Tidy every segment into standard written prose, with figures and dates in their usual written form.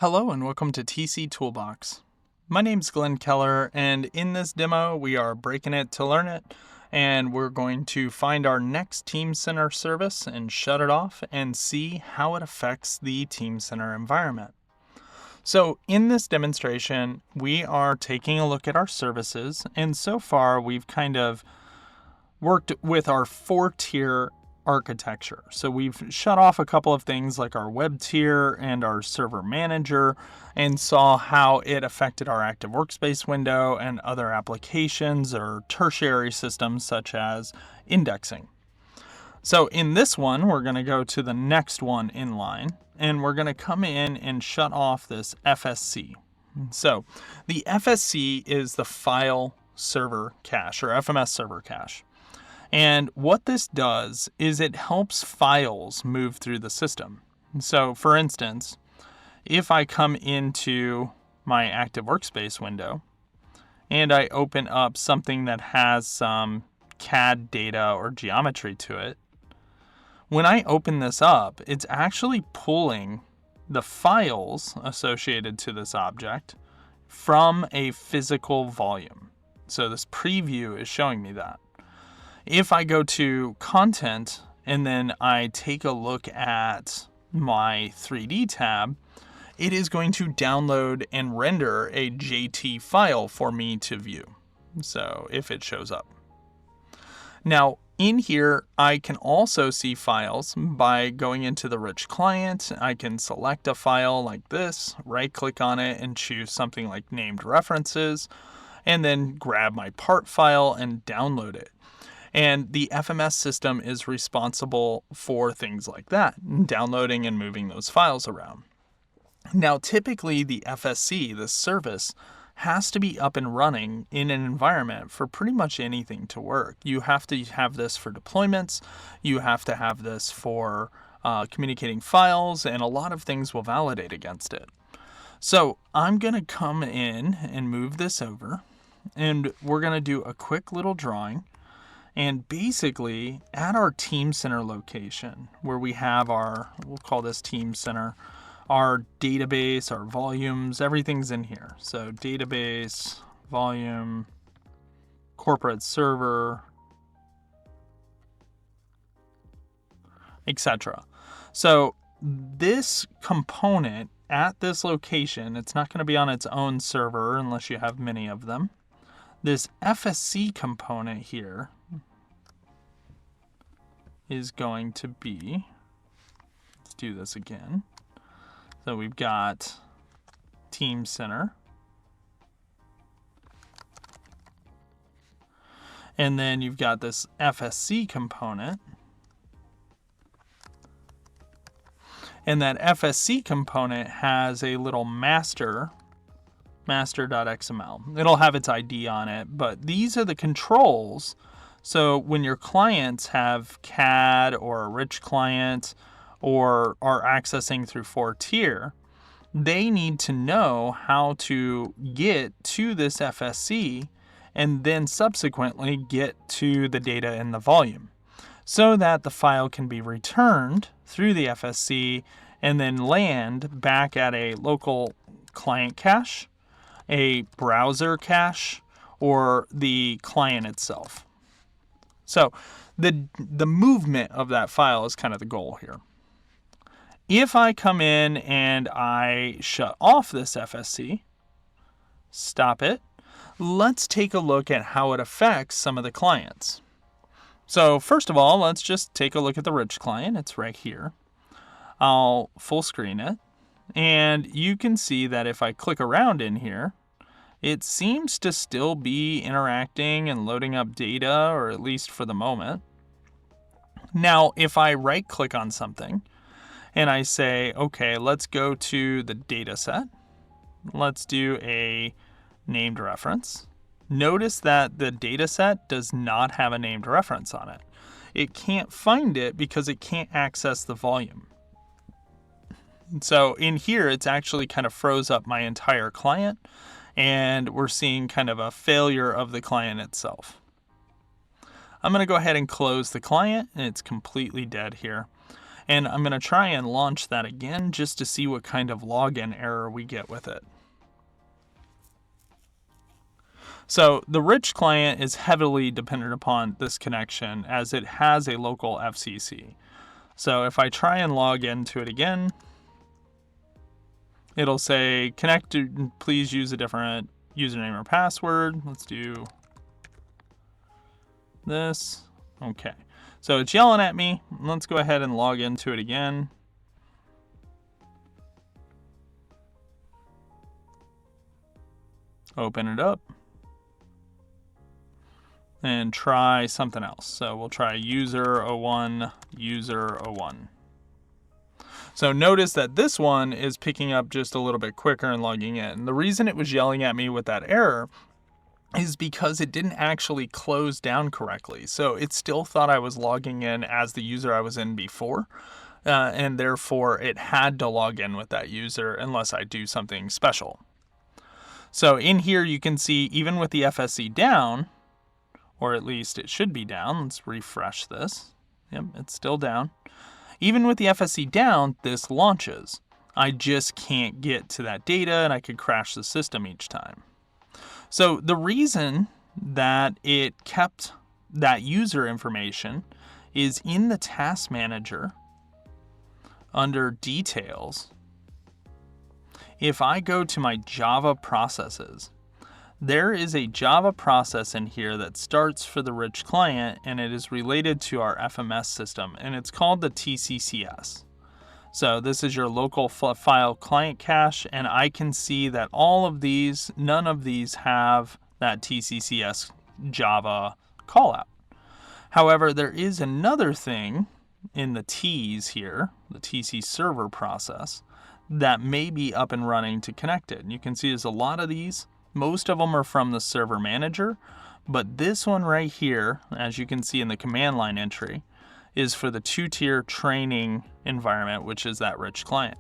Hello and welcome to TC Toolbox. My name's Glenn Keller, and in this demo we are breaking it to learn it, and we're going to find our next Teamcenter service and shut it off and see how it affects the Teamcenter environment. So in this demonstration, we are taking a look at our services, and so far we've kind of worked with our 4-tier architecture. So we've shut off a couple of things like our web tier and our server manager and saw how it affected our active workspace window and other applications or tertiary systems such as indexing. So in this one, we're going to go to the next one in line, and we're going to come in and shut off this FSC. So the FSC is the file server cache or FMS server cache. And what this does is it helps files move through the system. So for instance, if I come into my active workspace window and I open up something that has some CAD data or geometry to it, when I open this up, it's actually pulling the files associated to this object from a physical volume. So this preview is showing me that. If I go to content and then I take a look at my 3D tab, it is going to download and render a JT file for me to view. So if it shows up. Now in here, I can also see files by going into the rich client. I can select a file like this, right click on it and choose something like named references, and then grab my part file and download it. And the FMS system is responsible for things like that, downloading and moving those files around. Now, typically the FSC, this service, has to be up and running in an environment for pretty much anything to work. You have to have this for deployments, you have to have this for communicating files, and a lot of things will validate against it. So I'm going to come in and move this over, and we're going to do a quick little drawing. And basically, at our Teamcenter location, where we have we'll call this Teamcenter, our database, our volumes, everything's in here. So database, volume, corporate server, etc. So this component at this location, it's not going to be on its own server unless you have many of them. This FSC component here is going to be, let's do this again. So we've got Teamcenter. And then you've got this FSC component. And that FSC component has a little master.xml. It'll have its ID on it, but these are the controls. So when your clients have CAD or a rich client or are accessing through 4-tier, they need to know how to get to this FSC and then subsequently get to the data in the volume so that the file can be returned through the FSC and then land back at a local client cache, a browser cache, or the client itself. So the movement of that file is kind of the goal here. If I come in and I shut off this FSC, stop it, let's take a look at how it affects some of the clients. So first of all, let's just take a look at the rich client. It's right here. I'll full screen it. And you can see that if I click around in here, it seems to still be interacting and loading up data, or at least for the moment. Now, if I right click on something and I say, okay, let's go to the data set. Let's do a named reference. Notice that the data set does not have a named reference on it. It can't find it because it can't access the volume. So in here, it's actually kind of froze up my entire client, and we're seeing kind of a failure of the client itself. I'm going to go ahead and close the client, and it's completely dead here. And I'm going to try and launch that again just to see what kind of login error we get with it. So the rich client is heavily dependent upon this connection as it has a local FCC. So if I try and log into it again, it'll say connected, please use a different username or password. Let's do this. Okay. So it's yelling at me. Let's go ahead and log into it again. Open it up. And try something else. So we'll try user01, user01. So notice that this one is picking up just a little bit quicker and logging in. The reason it was yelling at me with that error is because it didn't actually close down correctly. So it still thought I was logging in as the user I was in before. And therefore it had to log in with that user unless I do something special. So in here you can see even with the FSC down, or at least it should be down. Let's refresh this. Yep, it's still down. Even with the FSC down, this launches. I just can't get to that data and I could crash the system each time. So the reason that it kept that user information is in the task manager under details. If I go to my Java processes, there is a Java process in here that starts for the rich client and it is related to our FMS system and it's called the TCCS. So this is your local file client cache and I can see that all of these, none of these have that TCCS Java callout. However, there is another thing in the T's here, the TC server process, that may be up and running to connect it. And you can see there's a lot of these. Most of them are from the server manager, but this one right here, as you can see in the command line entry, is for the two-tier training environment, which is that rich client.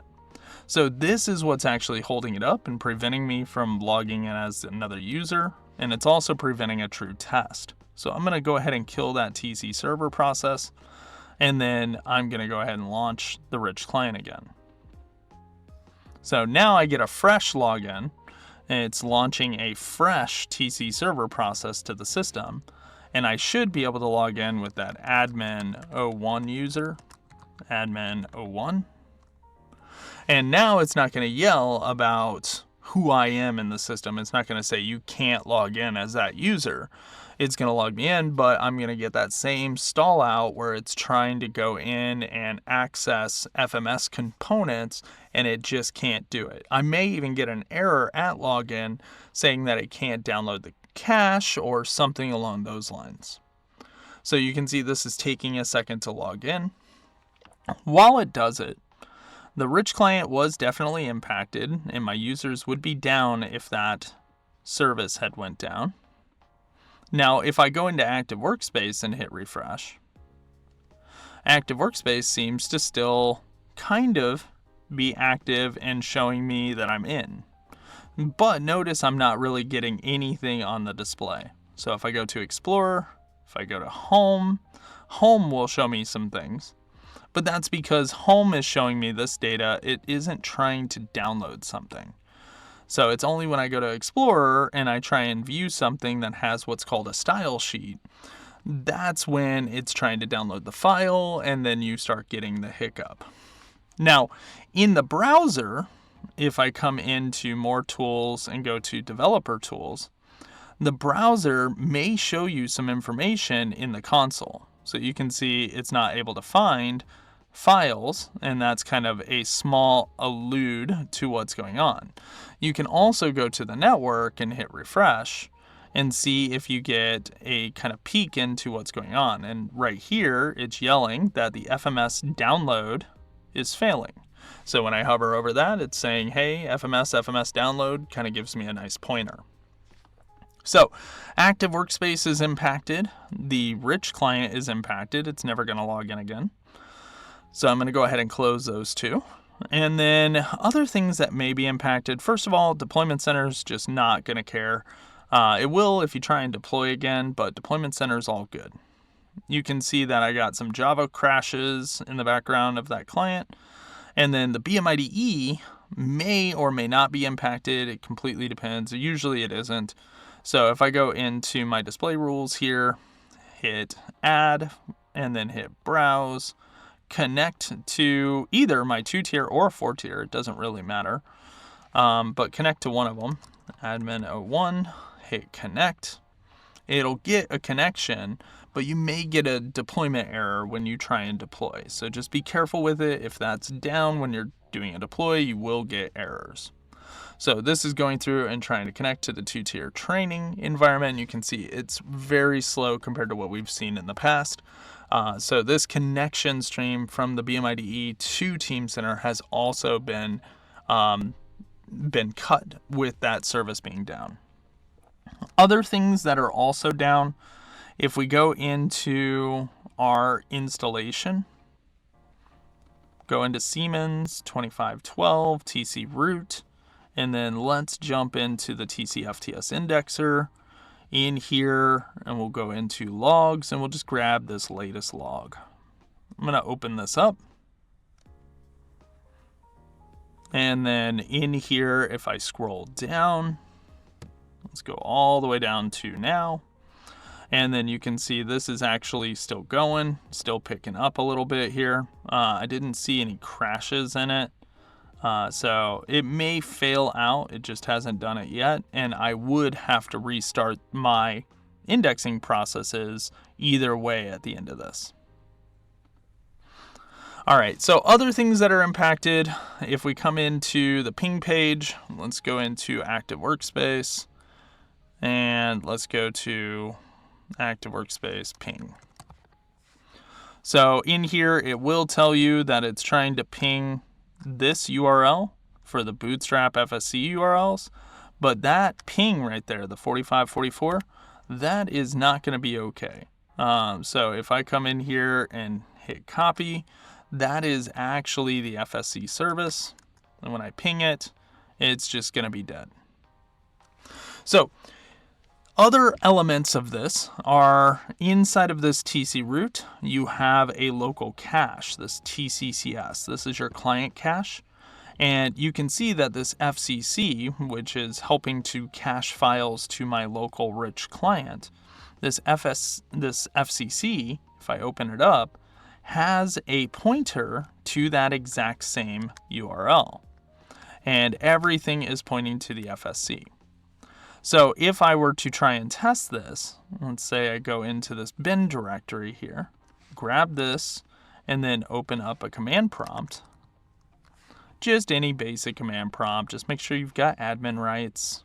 So this is what's actually holding it up and preventing me from logging in as another user, and it's also preventing a true test. So I'm going to go ahead and kill that TC server process, and then I'm going to go ahead and launch the rich client again. So now I get a fresh login. It's launching a fresh TC server process to the system. And I should be able to log in with that admin01 user, admin01. And now it's not going to yell about who I am in the system. It's not going to say you can't log in as that user. It's going to log me in, but I'm going to get that same stall out where it's trying to go in and access FMS components and it just can't do it. I may even get an error at login saying that it can't download the cache or something along those lines. So you can see this is taking a second to log in. While it does it, the rich client was definitely impacted and my users would be down if that service had went down. Now, if I go into Active Workspace and hit refresh, Active Workspace seems to still kind of be active and showing me that I'm in. But notice I'm not really getting anything on the display. So if I go to Explorer, if I go to Home, Home will show me some things. But that's because Home is showing me this data. It isn't trying to download something. So it's only when I go to Explorer and I try and view something that has what's called a style sheet, that's when it's trying to download the file and then you start getting the hiccup. Now, in the browser, if I come into More Tools and go to Developer Tools, the browser may show you some information in the console. So you can see it's not able to find files, and that's kind of a small allude to what's going on. You can also go to the network and hit refresh and see if you get a kind of peek into what's going on. And right here, it's yelling that the FMS download is failing. So when I hover over that, it's saying, hey, FMS download, kind of gives me a nice pointer. So Active Workspace is impacted. The rich client is impacted. It's never going to log in again. So I'm going to go ahead and close those two. And then other things that may be impacted. First of all, Deployment Center is just not going to care. It will if you try and deploy again, but Deployment Center is all good. you can see that I got some Java crashes in the background of that client. And then the BMIDE may or may not be impacted. It completely depends. Usually it isn't. So if I go into my display rules here, hit add, and then hit browse, connect to either my 2-tier or 4-tier, it doesn't really matter. But connect to one of them, admin 01, hit connect. It'll get a connection, but you may get a deployment error when you try and deploy. So just be careful with it. If that's down when you're doing a deploy, you will get errors. So this is going through and trying to connect to the 2-tier training environment. You can see it's very slow compared to what we've seen in the past. So this connection stream from the BMIDE to Teamcenter has also been cut with that service being down. Other things that are also down, if we go into our installation, go into Siemens 2512 TC root, and then let's jump into the TCFTS indexer in here, and we'll go into logs, and we'll just grab this latest log. I'm going to open this up. And then in here, if I scroll down, let's go all the way down to now. And then you can see this is actually still going, still picking up a little bit here. I didn't see any crashes in it. So it may fail out, it just hasn't done it yet. And I would have to restart my indexing processes either way at the end of this. All right, so other things that are impacted, if we come into the ping page, let's go into Active Workspace, and let's go to Active Workspace ping. So in here, it will tell you that it's trying to ping this URL for the Bootstrap FSC URLs, but that ping right there, the 4544, that is not going to be okay. So if I come in here and hit copy, that is actually the FSC service, and when I ping it, it's just going to be dead. So other elements of this are inside of this TC root, you have a local cache, this TCCS. This is your client cache. And you can see that this FCC, which is helping to cache files to my local rich client, this FCC, if I open it up, has a pointer to that exact same URL. And everything is pointing to the FSC. So if I were to try and test this, let's say I go into this bin directory here, grab this, and then open up a command prompt. Just any basic command prompt, just make sure you've got admin rights,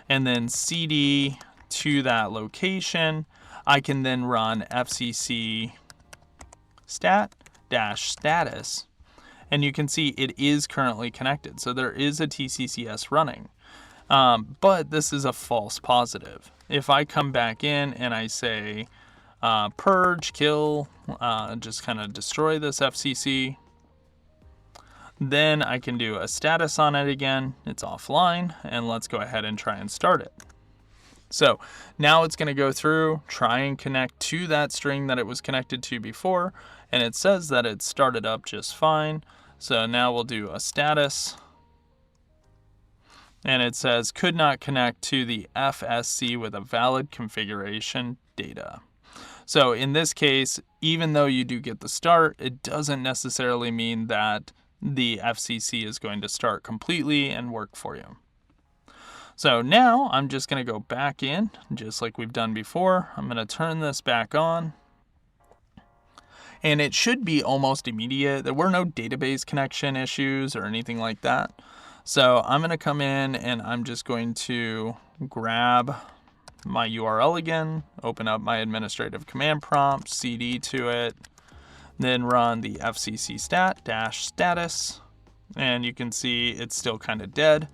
and then cd to that location. I can then run fcc stat-status, and you can see it is currently connected. So there is a TCCS running. But this is a false positive. If I come back in and I say purge, kill, just kind of destroy this FCC, then I can do a status on it again. It's offline, and let's go ahead and try and start it. So now it's going to go through, try and connect to that string that it was connected to before, and it says that it started up just fine. So now we'll do a status. And it says could not connect to the FSC with a valid configuration data. So in this case, even though you do get the start, it doesn't necessarily mean that the FCC is going to start completely and work for you. So now I'm just going to go back in, just like we've done before. I'm going to turn this back on. And it should be almost immediate. There were no database connection issues or anything like that. So I'm going to come in and I'm just going to grab my URL again, open up my administrative command prompt, cd to it, then run the fcc stat-status, and you can see it's still kind of dead.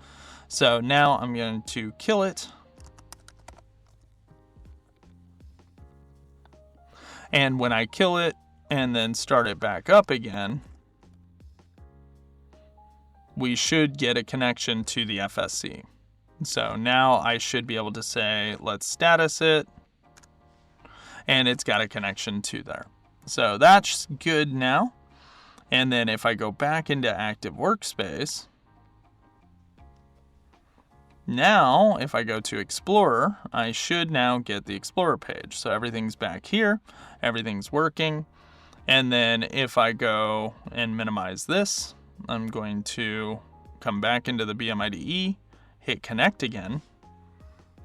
So now I'm going to kill it. And when I kill it and then start it back up again, we should get a connection to the FSC. So now I should be able to say, let's status it. and it's got a connection to there. So that's good now. And then if I go back into Active Workspace, now if I go to Explorer, I should now get the Explorer page. So everything's back here, everything's working. And then if I go and minimize this, I'm going to come back into the BMIDE, hit connect again.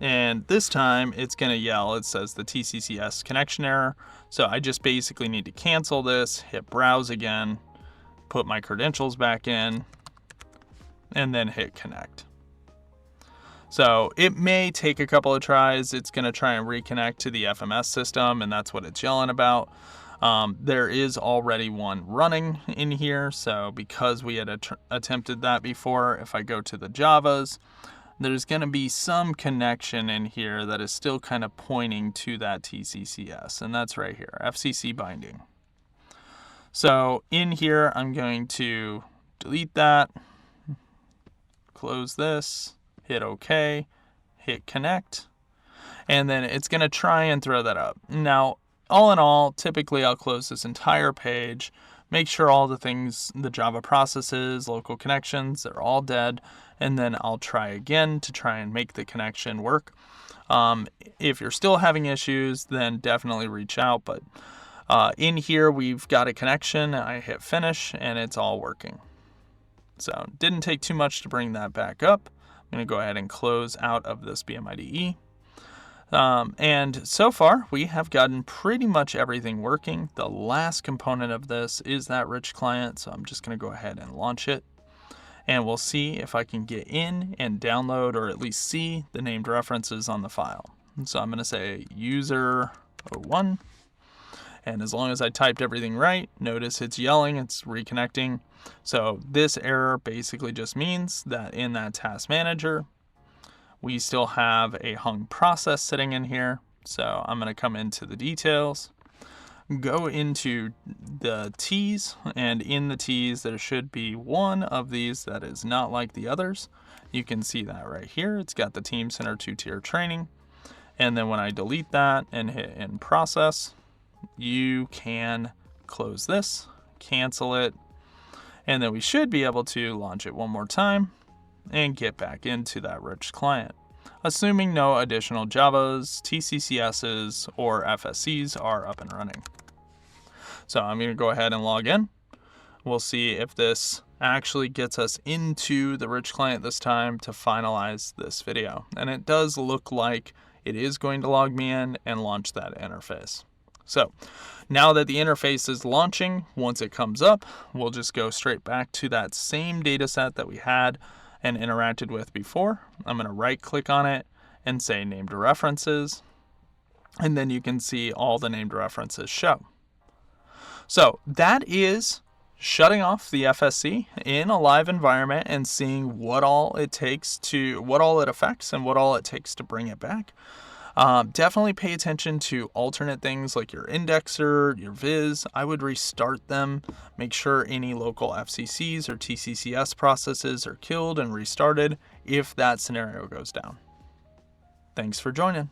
And this time it's going to yell, it says the TCCS connection error. So I just basically need to cancel this, hit browse again, put my credentials back in, and then hit connect. So it may take a couple of tries. It's going to try and reconnect to the FMS system, and that's what it's yelling about. There is already one running in here. So because we had attempted that before, if I go to the Javas, there's going to be some connection in here that is still kind of pointing to that TCCS, and that's right here, FCC binding. So in here, I'm going to delete that, close this, hit OK, hit connect, and then it's going to try and throw that up. Now, all in all, typically I'll close this entire page, make sure all the things, the Java processes, local connections, they're all dead, and then I'll try again to try and make the connection work. If you're still having issues, then definitely reach out, but in here, we've got a connection. I hit finish and it's all working. So didn't take too much to bring that back up. I'm going to go ahead and close out of this BMIDE. And so far, we have gotten pretty much everything working. The last component of this is that rich client. So I'm just going to go ahead and launch it. And we'll see if I can get in and download or at least see the named references on the file. So I'm going to say user 01. And as long as I typed everything right, notice it's yelling, it's reconnecting. So this error basically just means that in that task manager, we still have a hung process sitting in here. So I'm going to come into the details, go into the T's, and in the T's, there should be one of these that is not like the others. You can see that right here. It's got the Teamcenter 2-tier training. And then when I delete that and hit in process, you can close this, cancel it, and then we should be able to launch it one more time and get back into that rich client, assuming no additional Javas, TCCSs, or FSCs are up and running. So I'm going to go ahead and log in. We'll see if this actually gets us into the rich client this time to finalize this video. And it does look like it is going to log me in and launch that interface. So now that the interface is launching, once it comes up, we'll just go straight back to that same data set that we had and interacted with before. I'm going to right click on it and say named references. And then you can see all the named references show. So that is shutting off the FSC in a live environment and seeing what all it affects and what all it takes to bring it back. Definitely pay attention to alternate things like your indexer, your viz. I would restart them. Make sure any local FCCs or TCCS processes are killed and restarted if that scenario goes down. Thanks for joining.